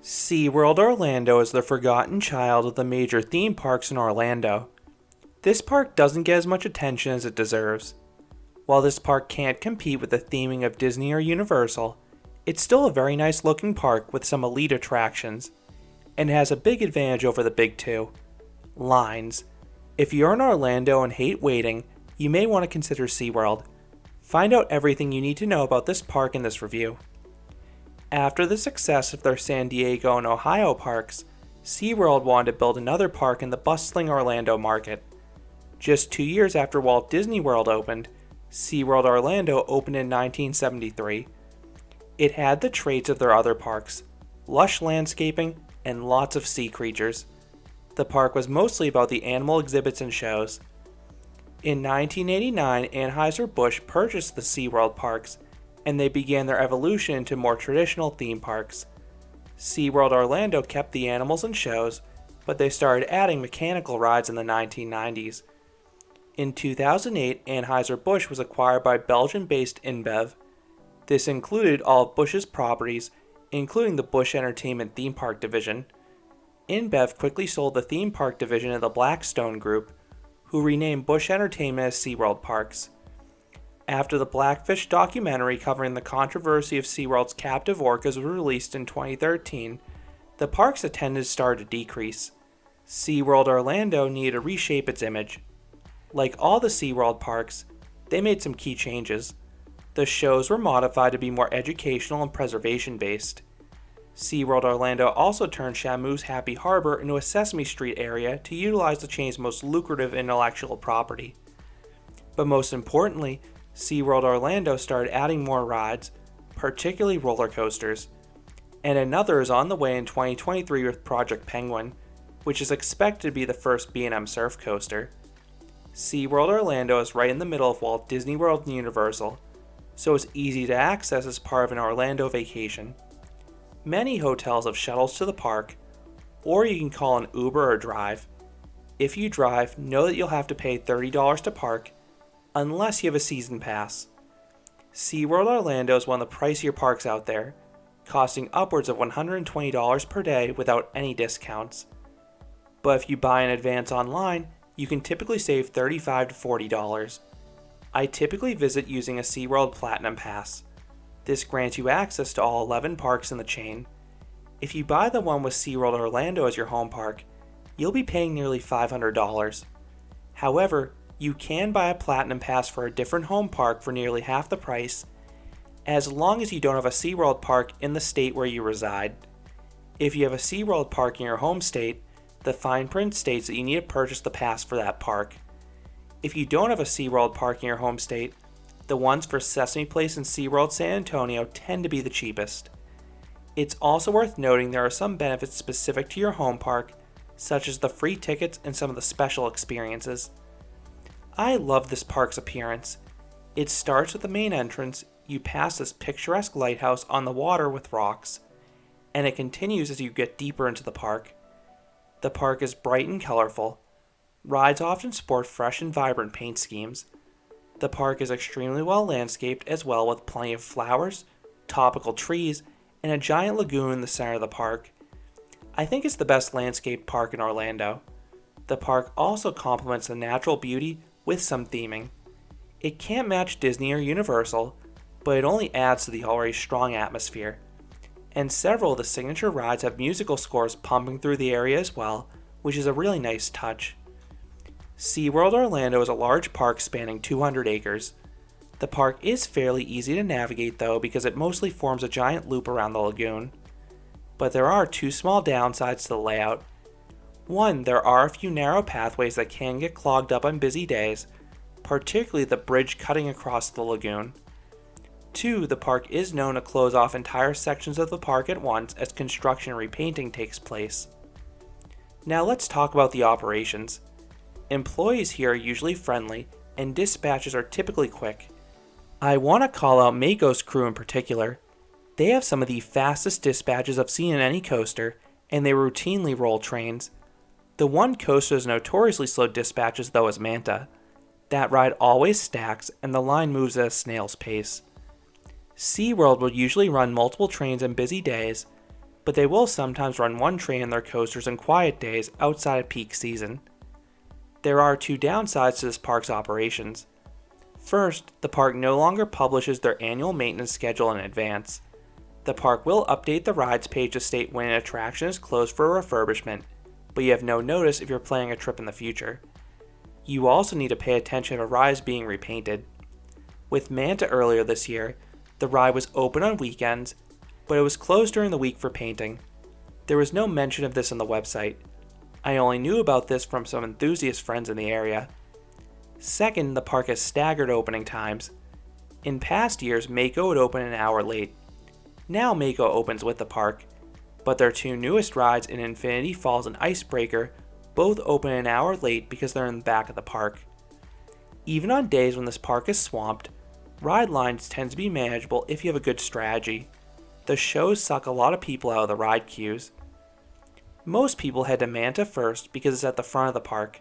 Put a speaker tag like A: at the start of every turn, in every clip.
A: SeaWorld Orlando is the forgotten child of the major theme parks in Orlando. This park doesn't get as much attention as it deserves. While this park can't compete with the theming of Disney or Universal, it's still a very nice looking park with some elite attractions, and it has a big advantage over the big two: lines. If you're in Orlando and hate waiting, you may want to consider SeaWorld. Find out everything you need to know about this park in this review. After the success of their San Diego and Ohio parks, SeaWorld wanted to build another park in the bustling Orlando market. Just 2 years after Walt Disney World opened, SeaWorld Orlando opened in 1973. It had the traits of their other parks: lush landscaping and lots of sea creatures. The park was mostly about the animal exhibits and shows. In 1989, Anheuser-Busch purchased the SeaWorld parks, and they began their evolution into more traditional theme parks. SeaWorld Orlando kept the animals and shows, but they started adding mechanical rides in the 1990s. In 2008, Anheuser-Busch was acquired by Belgian-based InBev. This included all of Busch's properties, including the Busch Entertainment theme park division. InBev quickly sold the theme park division to the Blackstone Group, who renamed Busch Entertainment as SeaWorld Parks. After the Blackfish documentary covering the controversy of SeaWorld's captive orcas was released in 2013, the park's attendance started to decrease. SeaWorld Orlando needed to reshape its image. Like all the SeaWorld parks, they made some key changes. The shows were modified to be more educational and preservation-based. SeaWorld Orlando also turned Shamu's Happy Harbor into a Sesame Street area to utilize the chain's most lucrative intellectual property. But most importantly, SeaWorld Orlando started adding more rides, particularly roller coasters, and another is on the way in 2023 with Project Penguin, which is expected to be the first B&M surf coaster. SeaWorld Orlando is right in the middle of Walt Disney World and Universal, so it's easy to access as part of an Orlando vacation. Many hotels have shuttles to the park, or you can call an Uber or drive. If you drive, know that you'll have to pay $30 to park, unless you have a season pass. SeaWorld Orlando is one of the pricier parks out there, costing upwards of $120 per day without any discounts. But if you buy in advance online, you can typically save $35 to $40. I typically visit using a SeaWorld Platinum Pass. This grants you access to all 11 parks in the chain. If you buy the one with SeaWorld Orlando as your home park, you'll be paying nearly $500. However, you can buy a Platinum Pass for a different home park for nearly half the price, as long as you don't have a SeaWorld park in the state where you reside. If you have a SeaWorld park in your home state, the fine print states that you need to purchase the pass for that park. If you don't have a SeaWorld park in your home state, the ones for Sesame Place and SeaWorld San Antonio tend to be the cheapest. It's also worth noting there are some benefits specific to your home park, such as the free tickets and some of the special experiences. I love this park's appearance. It starts with the main entrance, you pass this picturesque lighthouse on the water with rocks, and it continues as you get deeper into the park. The park is bright and colorful. Rides often sport fresh and vibrant paint schemes. The park is extremely well landscaped as well, with plenty of flowers, tropical trees, and a giant lagoon in the center of the park. I think it's the best landscaped park in Orlando. The park also complements the natural beauty with some theming. It can't match Disney or Universal, but it only adds to the already strong atmosphere. And several of the signature rides have musical scores pumping through the area as well, which is a really nice touch. SeaWorld Orlando is a large park spanning 200 acres. The park is fairly easy to navigate though, because it mostly forms a giant loop around the lagoon. But there are two small downsides to the layout. One, there are a few narrow pathways that can get clogged up on busy days, particularly the bridge cutting across the lagoon. Two, the park is known to close off entire sections of the park at once as construction and repainting takes place. Now let's talk about the operations. Employees here are usually friendly, and dispatches are typically quick. I want to call out Mayco's crew in particular. They have some of the fastest dispatches I've seen in any coaster, and they routinely roll trains. The one coaster that's notoriously slow dispatches though is Manta. That ride always stacks, and the line moves at a snail's pace. SeaWorld will usually run multiple trains on busy days, but they will sometimes run one train on their coasters on quiet days outside of peak season. There are two downsides to this park's operations. First, the park no longer publishes their annual maintenance schedule in advance. The park will update the rides page to state when an attraction is closed for refurbishment, but you have no notice if you're planning a trip in the future. You also need to pay attention if a ride is being repainted. With Manta earlier this year, the ride was open on weekends, but it was closed during the week for painting. There was no mention of this on the website. I only knew about this from some enthusiast friends in the area. Second, the park has staggered opening times. In past years, Mayco would open an hour late. Now Mayco opens with the park, but their two newest rides in Infinity Falls and Icebreaker both open an hour late because they're in the back of the park. Even on days when this park is swamped, ride lines tend to be manageable if you have a good strategy. The shows suck a lot of people out of the ride queues. Most people head to Manta first because it's at the front of the park.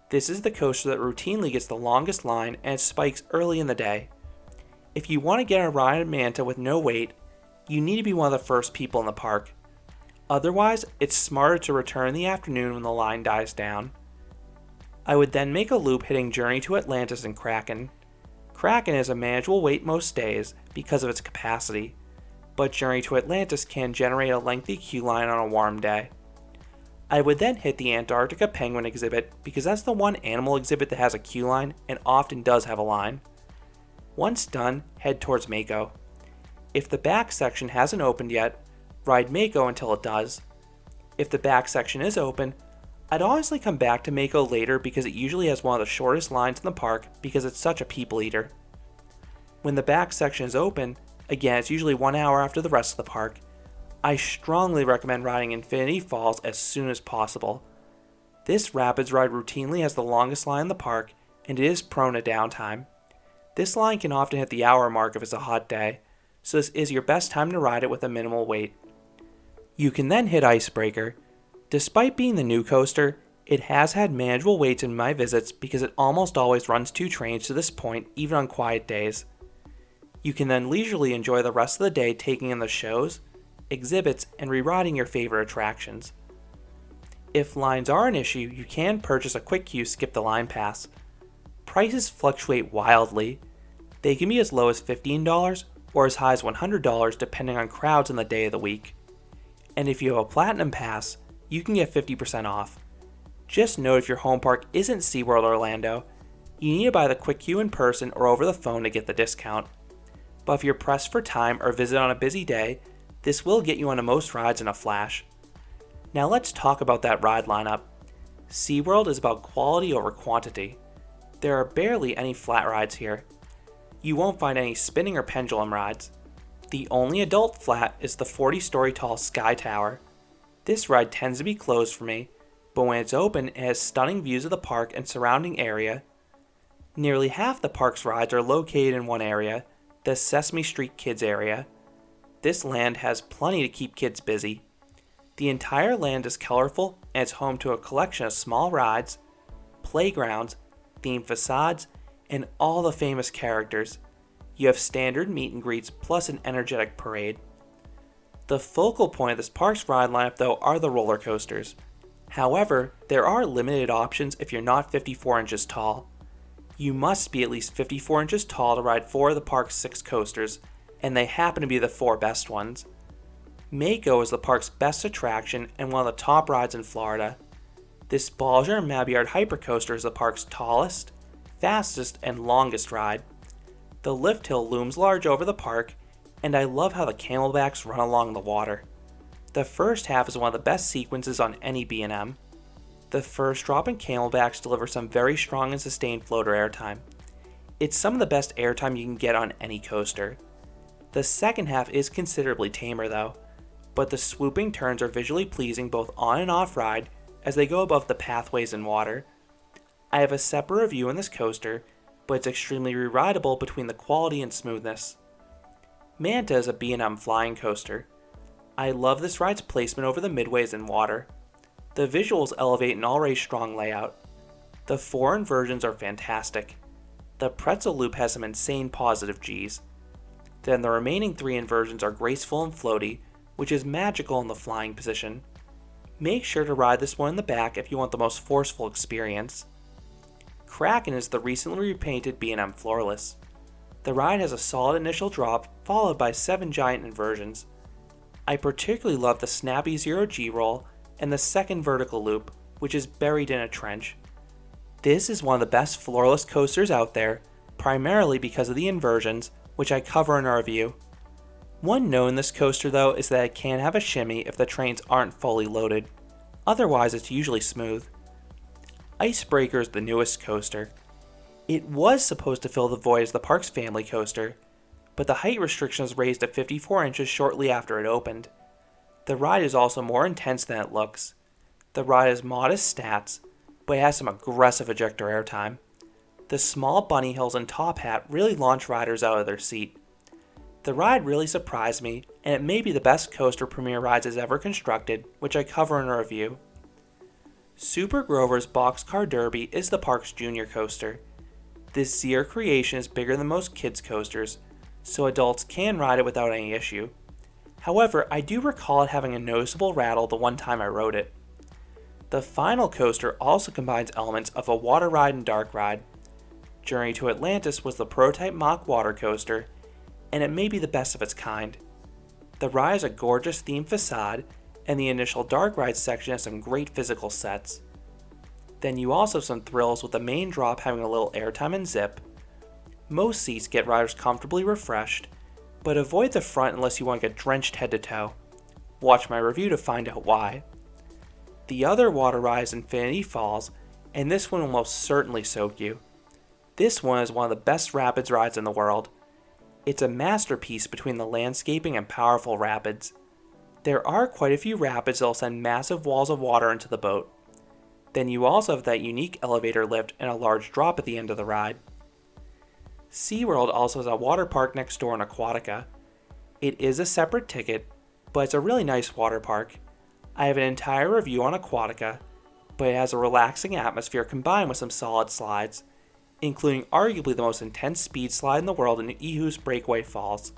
A: This is the coaster that routinely gets the longest line and it spikes early in the day. If you want to get a ride at Manta with no wait, you need to be one of the first people in the park. Otherwise, it's smarter to return in the afternoon when the line dies down. I would then make a loop hitting Journey to Atlantis and Kraken. Kraken is a manageable wait most days because of its capacity, but Journey to Atlantis can generate a lengthy queue line on a warm day. I would then hit the Antarctica Penguin exhibit because that's the one animal exhibit that has a queue line and often does have a line. Once done, head towards Mayco. If the back section hasn't opened yet, ride Mayco until it does. If the back section is open, I'd honestly come back to Mayco later because it usually has one of the shortest lines in the park because it's such a people eater. When the back section is open, again it's usually 1 hour after the rest of the park, I strongly recommend riding Infinity Falls as soon as possible. This rapids ride routinely has the longest line in the park and it is prone to downtime. This line can often hit the hour mark if it's a hot day, so this is your best time to ride it with a minimal wait. You can then hit Icebreaker. Despite being the new coaster, it has had manageable waits in my visits because it almost always runs two trains to this point even on quiet days. You can then leisurely enjoy the rest of the day taking in the shows, exhibits, and re-riding your favorite attractions. If lines are an issue, you can purchase a quick queue skip the line pass. Prices fluctuate wildly. They can be as low as $15 or as high as $100 depending on crowds and the day of the week. And if you have a Platinum Pass, you can get 50% off. Just note if your home park isn't SeaWorld Orlando, you need to buy the quick queue in person or over the phone to get the discount. But if you're pressed for time or visit on a busy day, this will get you onto most rides in a flash. Now let's talk about that ride lineup. SeaWorld is about quality over quantity. There are barely any flat rides here. You won't find any spinning or pendulum rides. The only adult flat is the 40-story tall Sky Tower. This ride tends to be closed for me, but when it's open it has stunning views of the park and surrounding area. Nearly half the park's rides are located in one area, the Sesame Street Kids area. This land has plenty to keep kids busy. The entire land is colorful and it's home to a collection of small rides, playgrounds, themed facades, and all the famous characters. You have standard meet and greets plus an energetic parade. The focal point of this park's ride lineup though are the roller coasters. However, there are limited options if you're not 54 inches tall. You must be at least 54 inches tall to ride 4 of the park's 6 coasters, and they happen to be the 4 best ones. Mayco is the park's best attraction and one of the top rides in Florida. This Balger and Mabillard Hypercoaster is the park's tallest, fastest, and longest ride. The lift hill looms large over the park, and I love how the camelbacks run along the water. The first half is one of the best sequences on any B&M. The first drop and camelbacks deliver some very strong and sustained floater airtime. It's some of the best airtime you can get on any coaster. The second half is considerably tamer though, but the swooping turns are visually pleasing both on and off ride as they go above the pathways and water. I have a separate review on this coaster, but it's extremely re-rideable between the quality and smoothness. Manta is a B&M flying coaster. I love this ride's placement over the midways and water. The visuals elevate an already strong layout. The 4 inversions are fantastic. The pretzel loop has some insane positive Gs. Then the remaining 3 inversions are graceful and floaty, which is magical in the flying position. Make sure to ride this one in the back if you want the most forceful experience. Kraken is the recently repainted B&M Floorless. The ride has a solid initial drop followed by 7 giant inversions. I particularly love the snappy 0G roll and the second vertical loop, which is buried in a trench. This is one of the best floorless coasters out there, primarily because of the inversions, which I cover in our review. One note in this coaster though is that it can have a shimmy if the trains aren't fully loaded. Otherwise it's usually smooth. Icebreaker is the newest coaster. It was supposed to fill the void as the park's family coaster, but the height restriction was raised to 54 inches shortly after it opened. The ride is also more intense than it looks. The ride has modest stats, but it has some aggressive ejector airtime. The small bunny hills and top hat really launch riders out of their seat. The ride really surprised me, and it may be the best coaster Premier Rides has ever constructed, which I cover in a review. Super Grover's Boxcar Derby is the park's junior coaster. This Zero creation is bigger than most kids' coasters, so adults can ride it without any issue. However, I do recall it having a noticeable rattle the one time I rode it. The final coaster also combines elements of a water ride and dark ride. Journey to Atlantis was the prototype mock water coaster, and it may be the best of its kind. The ride has a gorgeous themed facade, and the initial dark ride section has some great physical sets. Then you also have some thrills with the main drop having a little airtime and zip. Most seats get riders comfortably refreshed, but avoid the front unless you want to get drenched head to toe. Watch my review to find out why. The other water ride is Infinity Falls, and this one will most certainly soak you. This one is one of the best rapids rides in the world. It's a masterpiece between the landscaping and powerful rapids. There are quite a few rapids that will send massive walls of water into the boat. Then you also have that unique elevator lift and a large drop at the end of the ride. SeaWorld also has a water park next door in Aquatica. It is a separate ticket, but it's a really nice water park. I have an entire review on Aquatica, but it has a relaxing atmosphere combined with some solid slides, including arguably the most intense speed slide in the world in Ehu's Breakaway Falls.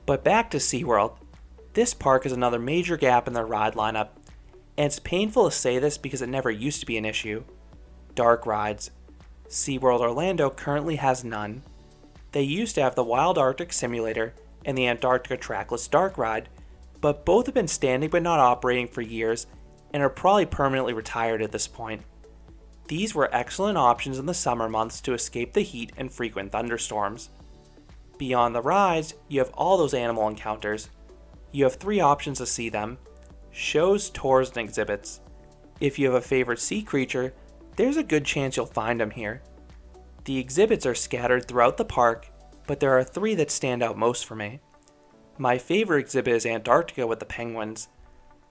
A: But back to SeaWorld. This park has another major gap in their ride lineup, and it's painful to say this because it never used to be an issue. Dark rides. SeaWorld Orlando currently has none. They used to have the Wild Arctic Simulator and the Antarctica Trackless Dark Ride, but both have been standing but not operating for years and are probably permanently retired at this point. These were excellent options in the summer months to escape the heat and frequent thunderstorms. Beyond the rides, you have all those animal encounters. You have 3 options to see them: shows, tours, and exhibits. If you have a favorite sea creature, there's a good chance you'll find them here. The exhibits are scattered throughout the park, but there are 3 that stand out most for me. My favorite exhibit is Antarctica with the penguins.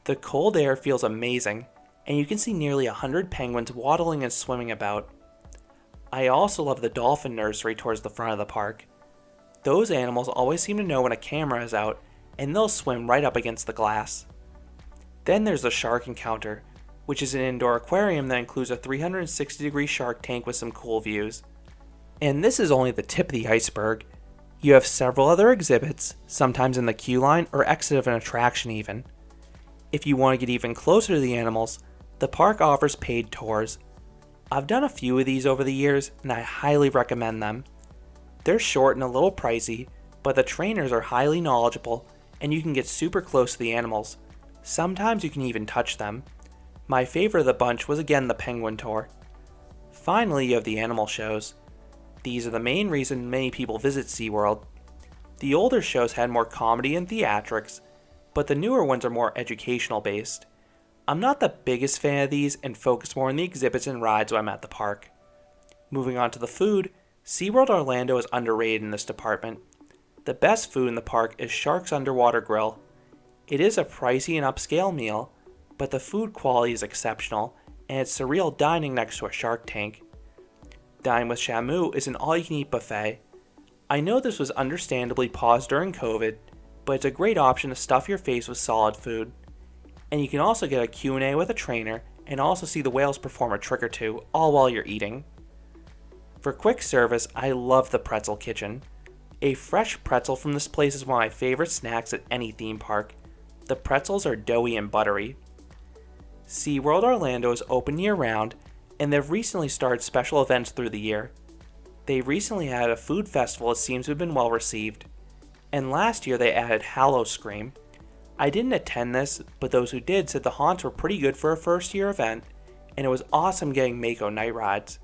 A: The cold air feels amazing, and you can see nearly 100 penguins waddling and swimming about. I also love the dolphin nursery towards the front of the park. Those animals always seem to know when a camera is out, and they'll swim right up against the glass. Then there's the shark encounter, which is an indoor aquarium that includes a 360-degree shark tank with some cool views. And this is only the tip of the iceberg. You have several other exhibits, sometimes in the queue line or exit of an attraction even. If you want to get even closer to the animals, the park offers paid tours. I've done a few of these over the years, and I highly recommend them. They're short and a little pricey, but the trainers are highly knowledgeable, and you can get super close to the animals. Sometimes you can even touch them. My favorite of the bunch was again the penguin tour. Finally, you have the animal shows. These are the main reason many people visit SeaWorld. The older shows had more comedy and theatrics, but the newer ones are more educational based. I'm not the biggest fan of these and focus more on the exhibits and rides when I'm at the park. Moving on to the food, SeaWorld Orlando is underrated in this department. The best food in the park is Shark's Underwater Grill. It is a pricey and upscale meal, but the food quality is exceptional, and it's surreal dining next to a shark tank. Dine with Shamu is an all-you-can-eat buffet. I know this was understandably paused during COVID, but it's a great option to stuff your face with solid food. And you can also get a Q&A with a trainer and also see the whales perform a trick or two, all while you're eating. For quick service, I love the Pretzel Kitchen. A fresh pretzel from this place is one of my favorite snacks at any theme park. The pretzels are doughy and buttery. SeaWorld Orlando is open year-round, and they've recently started special events through the year. They recently had a food festival that seems to have been well received, and last year they added Hallow Scream. I didn't attend this, but those who did said the haunts were pretty good for a first year event, and it was awesome getting Mayco night rides.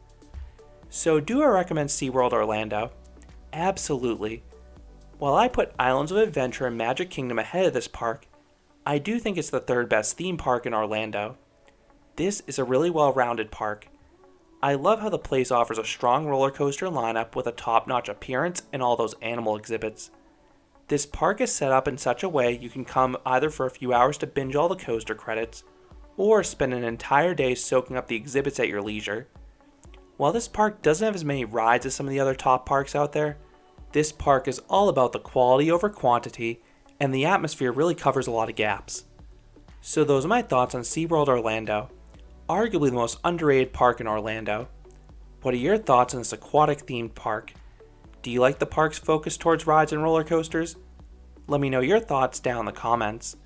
A: So do I recommend SeaWorld Orlando? Absolutely. While I put Islands of Adventure and Magic Kingdom ahead of this park, I do think it's the third best theme park in Orlando. This is a really well-rounded park. I love how the place offers a strong roller coaster lineup with a top-notch appearance and all those animal exhibits. This park is set up in such a way you can come either for a few hours to binge all the coaster credits, or spend an entire day soaking up the exhibits at your leisure. While this park doesn't have as many rides as some of the other top parks out there, this park is all about the quality over quantity, and the atmosphere really covers a lot of gaps. So those are my thoughts on SeaWorld Orlando, arguably the most underrated park in Orlando. What are your thoughts on this aquatic themed park? Do you like the park's focus towards rides and roller coasters? Let me know your thoughts down in the comments.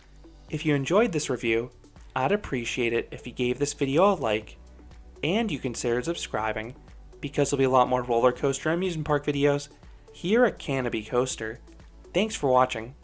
A: If you enjoyed this review, I'd appreciate it if you gave this video a like, and you considered subscribing, because there'll be a lot more roller coaster and amusement park videos here at Canopy Coaster. Thanks for watching.